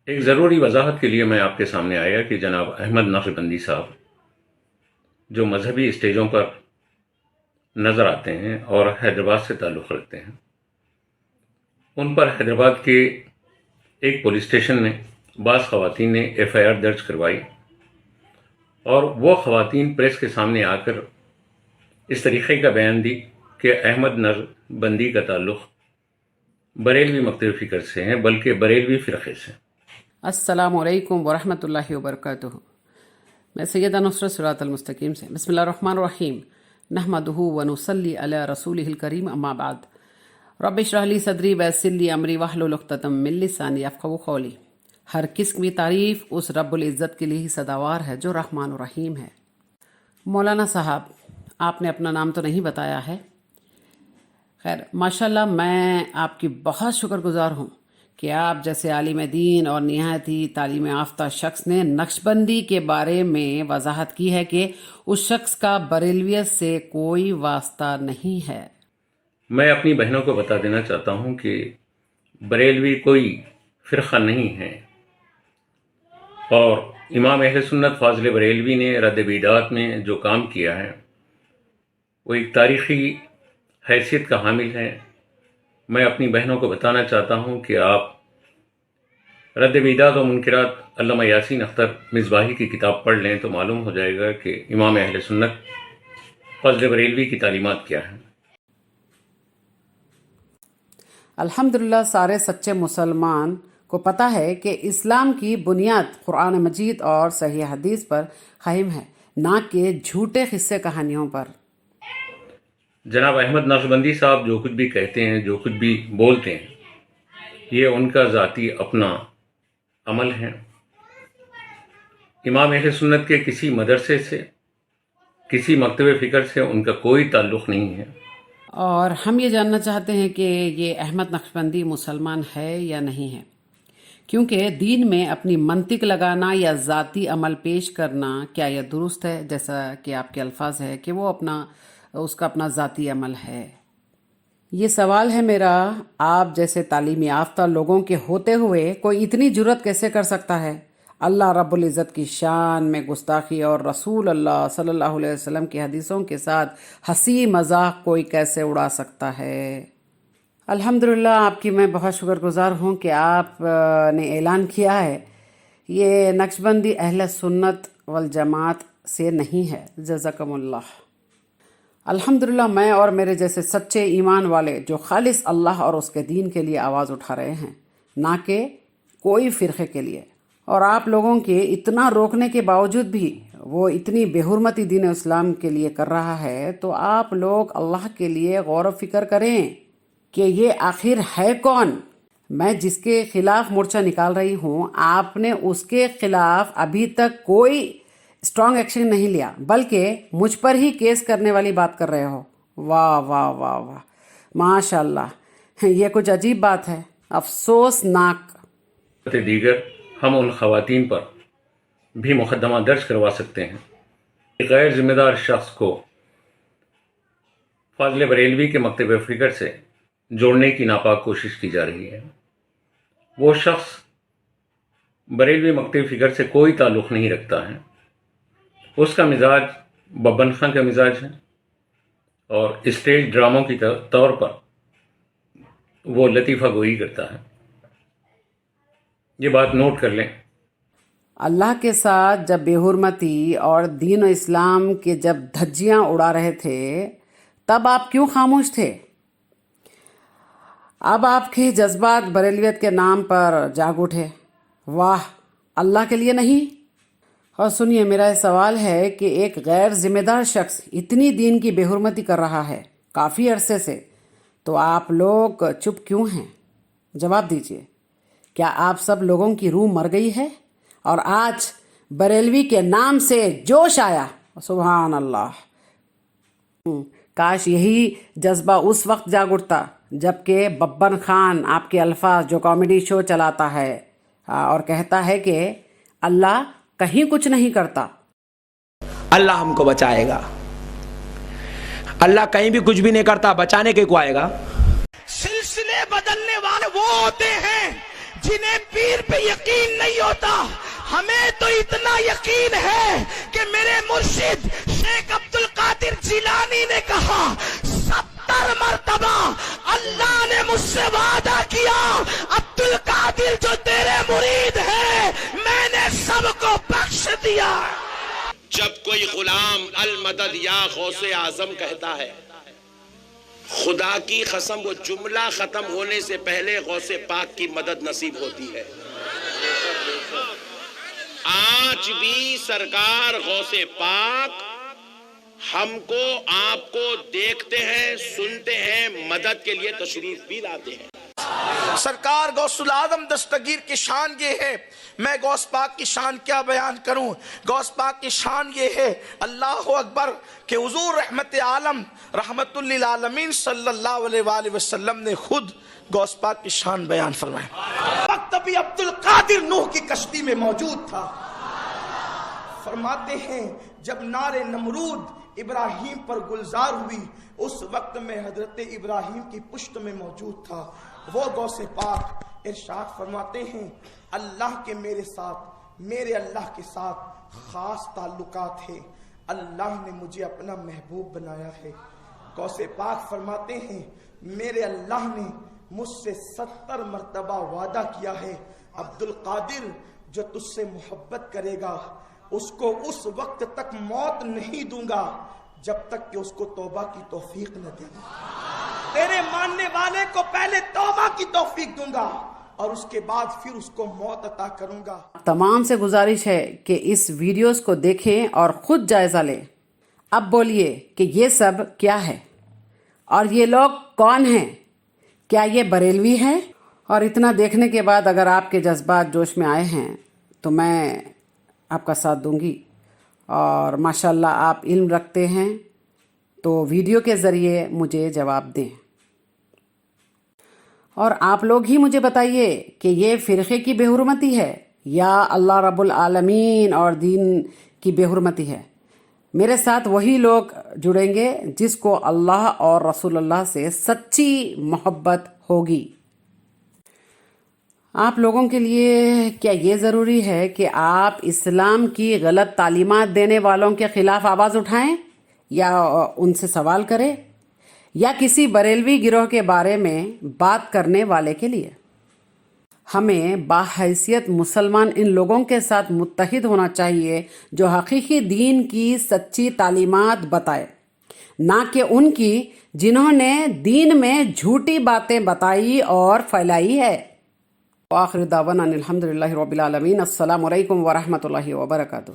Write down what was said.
ایک ضروری وضاحت کے لیے میں آپ کے سامنے آیا کہ جناب احمد نقشبندی صاحب جو مذہبی اسٹیجوں پر نظر آتے ہیں اور حیدرآباد سے تعلق رکھتے ہیں، ان پر حیدرآباد کے ایک پولیس اسٹیشن نے بعض خواتین نے ایف آئی آر درج کروائی، اور وہ خواتین پریس کے سامنے آ کر اس طریقے کا بیان دی کہ احمد نقشبندی کا تعلق بریلوی مکتب فکر سے ہیں، بلکہ بریلوی فرقے سے۔ السلام علیکم ورحمۃ اللہ وبرکاتہ۔ میں سیدہ نصرت صراط المستقیم سے بسم اللہ الرحمن الرحیم نحمدہ ونصلی علی رسولہ الکریم اما بعد رب اشرح لی صدری ویسر لی امری واحلل عقدۃ من لسانی یفقہوا قولی۔ ہر قسم کی تعریف اس رب العزت کے لیے ہی سزاوار ہے جو رحمان الرحیم ہے۔ مولانا صاحب، آپ نے اپنا نام تو نہیں بتایا ہے۔ خیر، ماشاءاللہ میں آپ کی بہت شکر گزار ہوں کہ آپ جیسے عالم دین اور نہایت ہی تعلیم یافتہ شخص نے نقشبندی کے بارے میں وضاحت کی ہے کہ اس شخص کا بریلویت سے کوئی واسطہ نہیں ہے۔ میں اپنی بہنوں کو بتا دینا چاہتا ہوں کہ بریلوی کوئی فرقہ نہیں ہے، اور امام اہل سنت فاضل بریلوی نے رد بدعات میں جو کام کیا ہے وہ ایک تاریخی حیثیت کا حامل ہے۔ میں اپنی بہنوں کو بتانا چاہتا ہوں کہ آپ رد بدعات و منکرات علامہ یاسین اختر مصباحی کی کتاب پڑھ لیں تو معلوم ہو جائے گا کہ امام اہل سنت فاضل بریلوی کی تعلیمات کیا ہیں۔ الحمدللہ سارے سچے مسلمان کو پتہ ہے کہ اسلام کی بنیاد قرآن مجید اور صحیح حدیث پر قائم ہے، نہ کہ جھوٹے قصے کہانیوں پر۔ جناب احمد نقشبندی صاحب جو کچھ بھی کہتے ہیں، جو کچھ بھی بولتے ہیں، یہ ان کا ذاتی اپنا عمل ہے۔ امام اہل سنت کے کسی مدرسے سے، کسی مکتب فکر سے ان کا کوئی تعلق نہیں ہے۔ اور ہم یہ جاننا چاہتے ہیں کہ یہ احمد نقشبندی مسلمان ہے یا نہیں ہے، کیونکہ دین میں اپنی منطق لگانا یا ذاتی عمل پیش کرنا کیا یہ درست ہے، جیسا کہ آپ کے الفاظ ہے کہ وہ اس کا اپنا ذاتی عمل ہے۔ یہ سوال ہے میرا، آپ جیسے تعلیم یافتہ لوگوں کے ہوتے ہوئے کوئی اتنی جرت کیسے کر سکتا ہے اللہ رب العزت کی شان میں گستاخی اور رسول اللہ صلی اللہ علیہ وسلم کی حدیثوں کے ساتھ ہنسی مذاق کوئی کیسے اڑا سکتا ہے؟ الحمدللہ آپ کی میں بہت شکر گزار ہوں کہ آپ نے اعلان کیا ہے یہ نقشبندی اہل سنت والجماعت سے نہیں ہے۔ جزاکم اللہ۔ الحمدللہ میں اور میرے جیسے سچے ایمان والے جو خالص اللہ اور اس کے دین کے لیے آواز اٹھا رہے ہیں، نہ کہ کوئی فرقے کے لیے، اور آپ لوگوں کے اتنا روکنے کے باوجود بھی وہ اتنی بے حرمتی دین اسلام کے لیے کر رہا ہے، تو آپ لوگ اللہ کے لیے غور و فکر کریں کہ یہ آخر ہے کون۔ میں جس کے خلاف مورچہ نکال رہی ہوں، آپ نے اس کے خلاف ابھی تک کوئی اسٹرانگ ایکشن نہیں لیا، بلکہ مجھ پر ہی کیس کرنے والی بات کر رہے ہو۔ واہ واہ واہ واہ، ماشاء اللہ، یہ کچھ عجیب بات ہے، افسوسناک۔ دیگر ہم ان خواتین پر بھی مقدمہ درج کروا سکتے ہیں کہ غیر ذمہ دار شخص کو فاضل بریلوی کے مکتب فکر سے جوڑنے کی ناپاک کوشش کی جا رہی ہے۔ وہ شخص بریلوی مکتب فکر سے کوئی تعلق نہیں رکھتا ہے، اس کا مزاج ببن خان کا مزاج ہے، اور اسٹیج ڈراموں کی طور پر وہ لطیفہ گوئی کرتا ہے۔ یہ بات نوٹ کر لیں۔ اللہ کے ساتھ جب بے حرمتی اور دین و اسلام کے جب دھجیاں اڑا رہے تھے تب آپ کیوں خاموش تھے؟ اب آپ کے جذبات بریلویت کے نام پر جاگ اٹھے۔ واہ، اللہ کے لیے نہیں؟ اور سنیے، میرا یہ سوال ہے کہ ایک غیر ذمہ دار شخص اتنی دین کی بے حرمتی کر رہا ہے کافی عرصے سے، تو آپ لوگ چپ کیوں ہیں؟ جواب دیجئے۔ کیا آپ سب لوگوں کی روح مر گئی ہے اور آج بریلوی کے نام سے جوش آیا؟ سبحان اللہ۔ کاش یہی جذبہ اس وقت جاگ اٹھتا جبکہ ببن خان آپ کے الفاظ جو کامیڈی شو چلاتا ہے اور کہتا ہے کہ اللہ کہیں کچھ نہیں کرتا۔ اللہ ہم کو بچائے گا، اللہ کہیں بھی کچھ بھی نہیں کرتا، بچانے کے کو آئے گا۔ سلسلے بدلنے والے وہ ہوتے ہیں جنہیں پیر پہ یقین نہیں ہوتا، ہمیں تو اتنا یقین ہے کہ میرے مرشد شیخ عبد القادر جیلانی نے کہا 70 مرتبہ اللہ نے مجھ سے وعدہ کیا، عبد القادر جو تیرے مرید ہے میں نے سب کو بخش دیا۔ جب کوئی غلام المدد یا غوث اعظم کہتا ہے، خدا کی قسم وہ جملہ ختم ہونے سے پہلے غوث پاک کی مدد نصیب ہوتی ہے۔ آج بھی سرکار غوث پاک ہم کو آپ کو دیکھتے ہیں، سنتے ہیں، مدد کے لیے تشریف بھی لاتے ہیں۔ سرکار غوث العظم دستگیر کی شان یہ ہے، میں غوث پاک کی شان کیا بیان کروں؟ غوث پاک کی شان یہ ہے، اللہ اکبر، کہ حضور رحمت عالم رحمت للعالمین صلی اللہ علیہ وآلہ وسلم نے خود غوث پاک کی شان بیان فرمائی۔ وقت بھی عبد القادر نوح کی کشتی میں موجود تھا۔ فرماتے ہیں جب نار نمرود ابراہیم پر گلزار ہوئی، اس وقت میں حضرت ابراہیم کی پشت میں موجود تھا۔ وہ غوث پاک ارشاد فرماتے ہیں اللہ کے میرے ساتھ، میرے اللہ کے ساتھ خاص تعلقات ہے، اللہ نے مجھے اپنا محبوب بنایا ہے۔ غوث پاک فرماتے ہیں میرے اللہ نے مجھ سے 70 مرتبہ وعدہ کیا ہے، عبد القادر جو تجھ سے محبت کرے گا اس کو اس وقت تک موت نہیں دوں گا جب تک کہ اس کو توبہ کی توفیق نہ دے گا۔ تیرے ماننے والے کو پہلے توبہ کی توفیق دوں گا اور اس کے بعد پھر اس کو موت عطا کروں گا۔ تمام سے گزارش ہے کہ اس ویڈیوز کو دیکھیں اور خود جائزہ لیں۔ اب بولیے کہ یہ سب کیا ہے اور یہ لوگ کون ہیں؟ کیا یہ بریلوی ہیں؟ اور اتنا دیکھنے کے بعد اگر آپ کے جذبات جوش میں آئے ہیں تو میں آپ کا ساتھ دوں گی، اور ماشاءاللہ آپ علم رکھتے ہیں تو ویڈیو کے ذریعے مجھے جواب دیں، اور آپ لوگ ہی مجھے بتائیے کہ یہ فرقے کی بے حرمتی ہے یا اللہ رب العالمین اور دین کی بے حرمتی ہے۔ میرے ساتھ وہی لوگ جڑیں گے جس کو اللہ اور رسول اللہ سے سچی محبت ہوگی۔ آپ لوگوں کے لیے کیا یہ ضروری ہے کہ آپ اسلام کی غلط تعلیمات دینے والوں کے خلاف آواز اٹھائیں یا ان سے سوال کریں، یا کسی بریلوی گروہ کے بارے میں بات کرنے والے کے لیے؟ ہمیں باحیثیت مسلمان ان لوگوں کے ساتھ متحد ہونا چاہیے جو حقیقی دین کی سچی تعلیمات بتائے، نہ کہ ان کی جنہوں نے دین میں جھوٹی باتیں بتائی اور پھیلائی ہے۔ وآخر دعوانا الحمدللہ رب العالمین۔ السلام علیکم ورحمۃ اللہ وبرکاتہ۔